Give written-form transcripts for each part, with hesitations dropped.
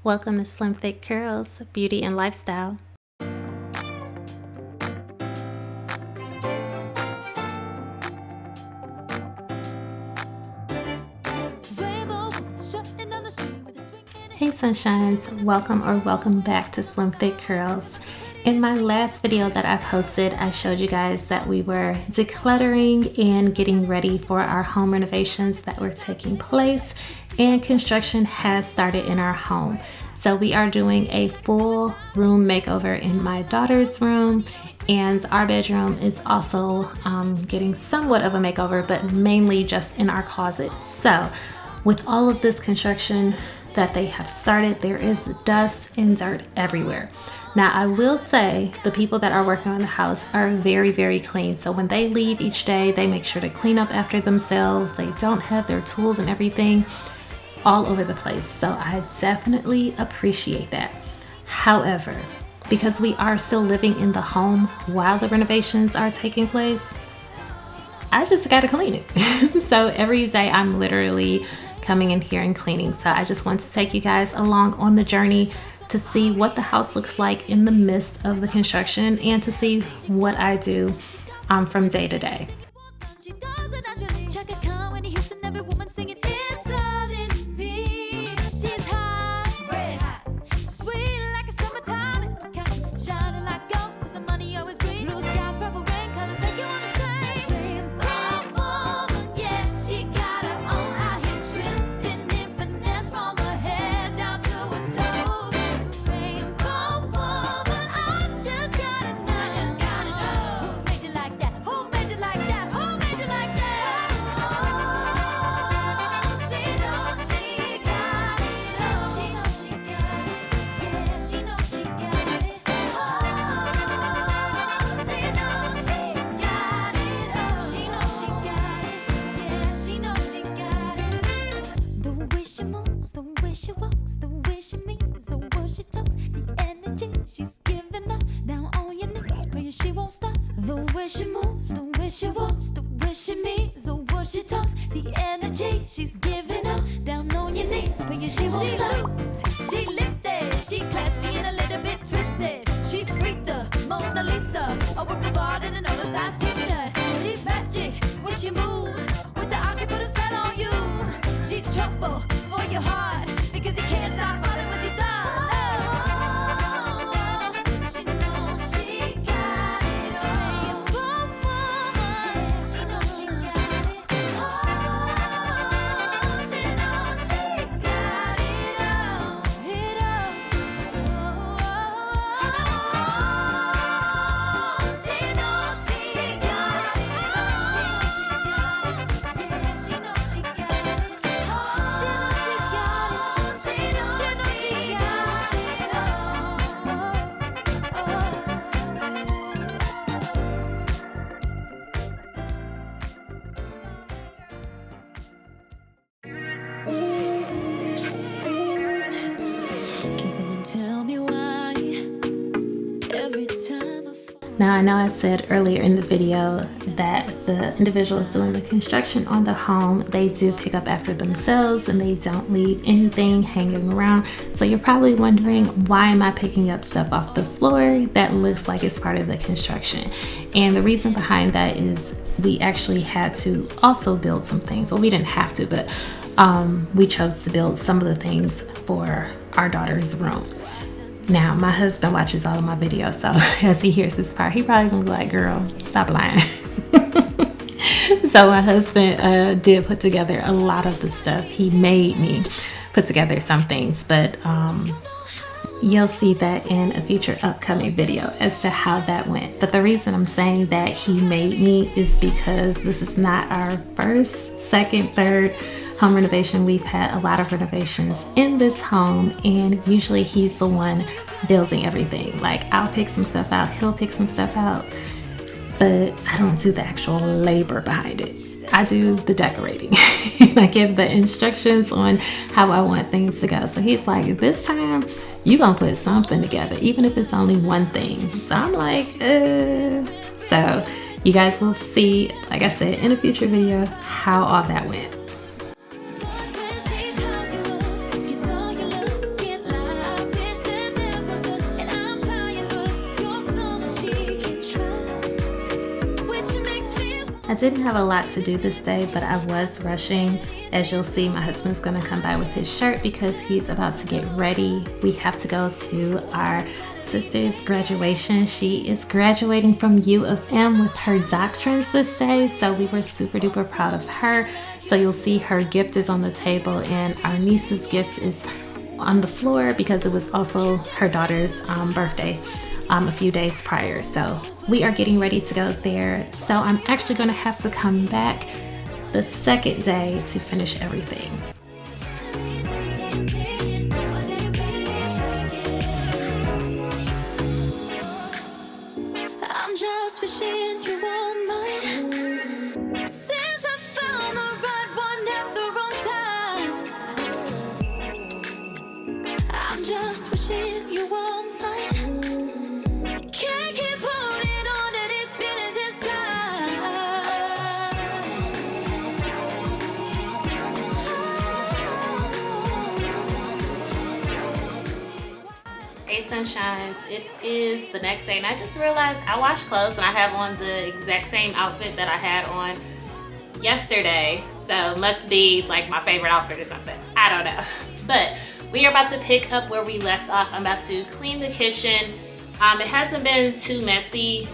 Welcome to Slim Thick Curls, Beauty and Lifestyle. Hey sunshines, welcome back to Slim Thick Curls. In my last video that I posted, I showed you guys that we were decluttering and getting ready for our home renovations that were taking place, and construction has started in our home. So we are doing a full room makeover in my daughter's room, and our bedroom is also getting somewhat of a makeover, but mainly just in our closet. So with all of this construction that they have started, there is dust and dirt everywhere. Now, I will say the people that are working on the house are very, very clean. So when they leave each day, they make sure to clean up after themselves. They don't have their tools and everything all over the place. So I definitely appreciate that. However, because we are still living in the home while the renovations are taking place, I just gotta clean it. So every day I'm literally coming in here and cleaning. So I just want to take you guys along on the journey to see what the house looks like in the midst of the construction, and to see what I do from day to day. She's giving up, down on your knees, but she loose, she lifted, she classy and a little bit twisted. She's Rita, Mona Lisa, a work of art and an oversized t-shirt. She's magic when she moves, with the eye she put a spell on you. She's trouble for your heart, because you can't stop falling once you start. Now, I know I said earlier in the video that the individuals doing the construction on the home, they do pick up after themselves and they don't leave anything hanging around. So you're probably wondering, why am I picking up stuff off the floor that looks like it's part of the construction? And the reason behind that is we actually had to also build some things. Well, we didn't have to, but we chose to build some of the things for our daughter's room. Now, my husband watches all of my videos, so as he hears this part, he probably gonna be like, girl, stop lying. So my husband did put together a lot of the stuff. He made me put together some things, but you'll see that in a future upcoming video as to how that went. But the reason I'm saying that he made me is because this is not our first, second, third home renovation. We've had a lot of renovations in this home, and usually he's the one building everything. Like, I'll pick some stuff out, he'll pick some stuff out, but I don't do the actual labor behind it. I do the decorating. I give the instructions on how I want things to go. So he's like, this time you gonna put something together, even if it's only one thing. So I'm like, So you guys will see, like I said, in a future video, how all that went. I didn't have a lot to do this day, but I was rushing. As you'll see, my husband's gonna come by with his shirt because he's about to get ready. We have to go to our sister's graduation. She is graduating from U of M with her doctrines this day, so we were super duper proud of her. So you'll see her gift is on the table, and our niece's gift is on the floor because it was also her daughter's birthday a few days prior. So we are getting ready to go there. So I'm actually going to have to come back the second day to finish everything. I'm just wishing you were mine. Seems I found the right one at the wrong time. I'm just wishing you were mine. Can't keep holding on to these feelings inside. Hey sunshines, it is the next day and I just realized I washed clothes and I have on the exact same outfit that I had on yesterday. So it must be like my favorite outfit or something. I don't know. But we are about to pick up where we left off. I'm about to clean the kitchen. It hasn't been too messy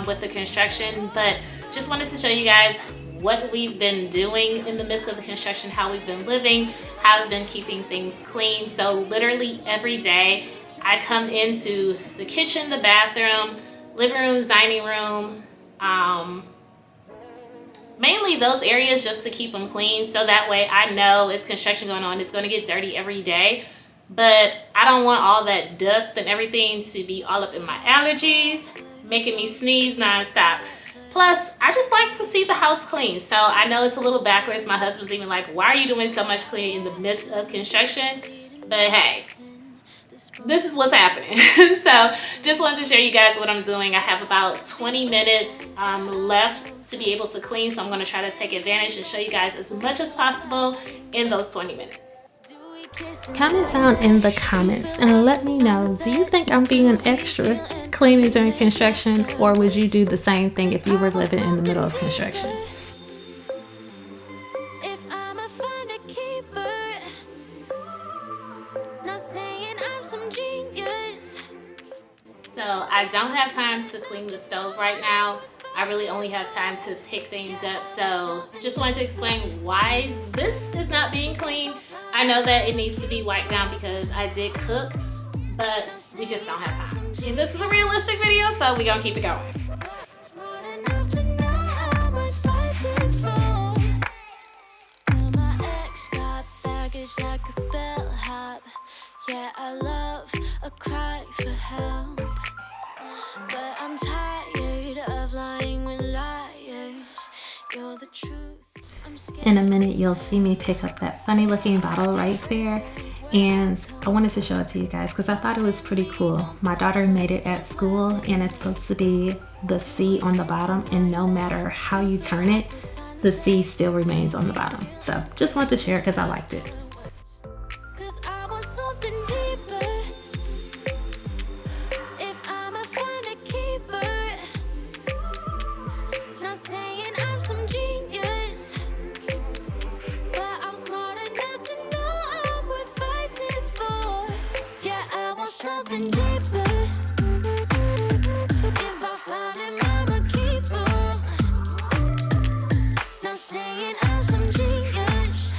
with the construction, but just wanted to show you guys what we've been doing in the midst of the construction, how we've been living, how we've been keeping things clean. So literally every day I come into the kitchen, the bathroom, living room, dining room, mainly those areas just to keep them clean. So that way I know it's construction going on. It's going to get dirty every day. But I don't want all that dust and everything to be all up in my allergies, making me sneeze nonstop. Plus, I just like to see the house clean. So I know it's a little backwards. My husband's even like, why are you doing so much cleaning in the midst of construction? But hey, this is what's happening. So just wanted to show you guys what I'm doing. I have about 20 minutes left to be able to clean. So I'm going to try to take advantage and show you guys as much as possible in those 20 minutes. Comment down in the comments and let me know, do you think I'm being extra cleaning during construction, or would you do the same thing if you were living in the middle of construction? If I'm a find a keeper, not saying I'm some genius. So I don't have time to clean the stove right now. I really only have time to pick things up. So just wanted to explain why this is not being cleaned. I know that it needs to be wiped down because I did cook, but we just don't have time. And this is a realistic video, so we're gonna keep it going. Smart enough to know how much fighting for. Well, my ex got baggage like a bellhop. Yeah, I love a cry for help, but I'm tired of lying with liars. You're the truth. In a minute, you'll see me pick up that funny looking bottle right there. And I wanted to show it to you guys because I thought it was pretty cool. My daughter made it at school and it's supposed to be the C on the bottom, and no matter how you turn it, the C still remains on the bottom. So just wanted to share it because I liked it. Cause I want something deeper. If I'm a find a keeper, not saying I'm some genius, but I'm smart enough to know I'm worth fighting for. Yeah, I want something deeper. If I find him, I'm a keeper. Not saying I'm some genius,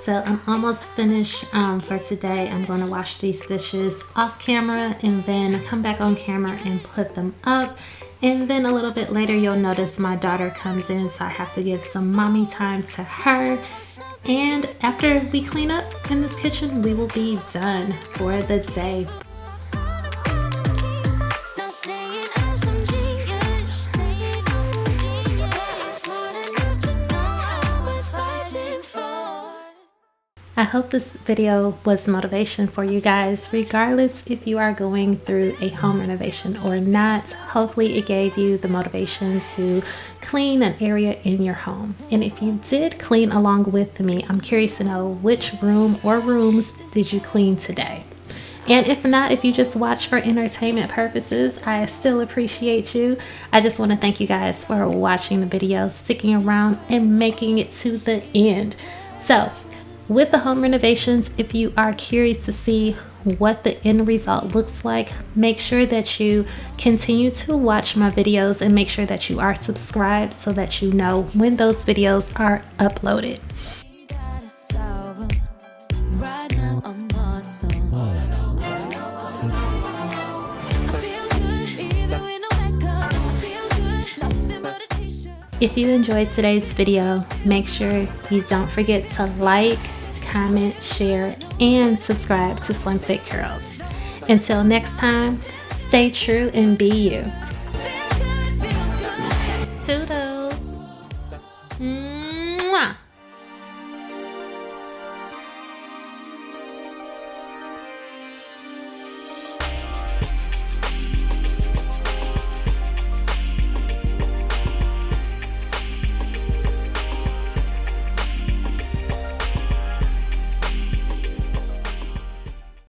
So I'm almost finished for today. I'm going to wash these dishes off camera and then come back on camera and put them up. And then a little bit later, you'll notice my daughter comes in, so I have to give some mommy time to her. And after we clean up in this kitchen, we will be done for the day. I hope this video was motivation for you guys, regardless if you are going through a home renovation or not. Hopefully it gave you the motivation to clean an area in your home. And if you did clean along with me, I'm curious to know which room or rooms did you clean today. And if not, if you just watch for entertainment purposes, I still appreciate you. I just want to thank you guys for watching the video, sticking around, and making it to the end. So, with the home renovations, if you are curious to see what the end result looks like, make sure that you continue to watch my videos and make sure that you are subscribed so that you know when those videos are uploaded. If you enjoyed today's video, make sure you don't forget to like, comment, share, and subscribe to Slim Thick Curls. Until next time, stay true and be you. Toodles.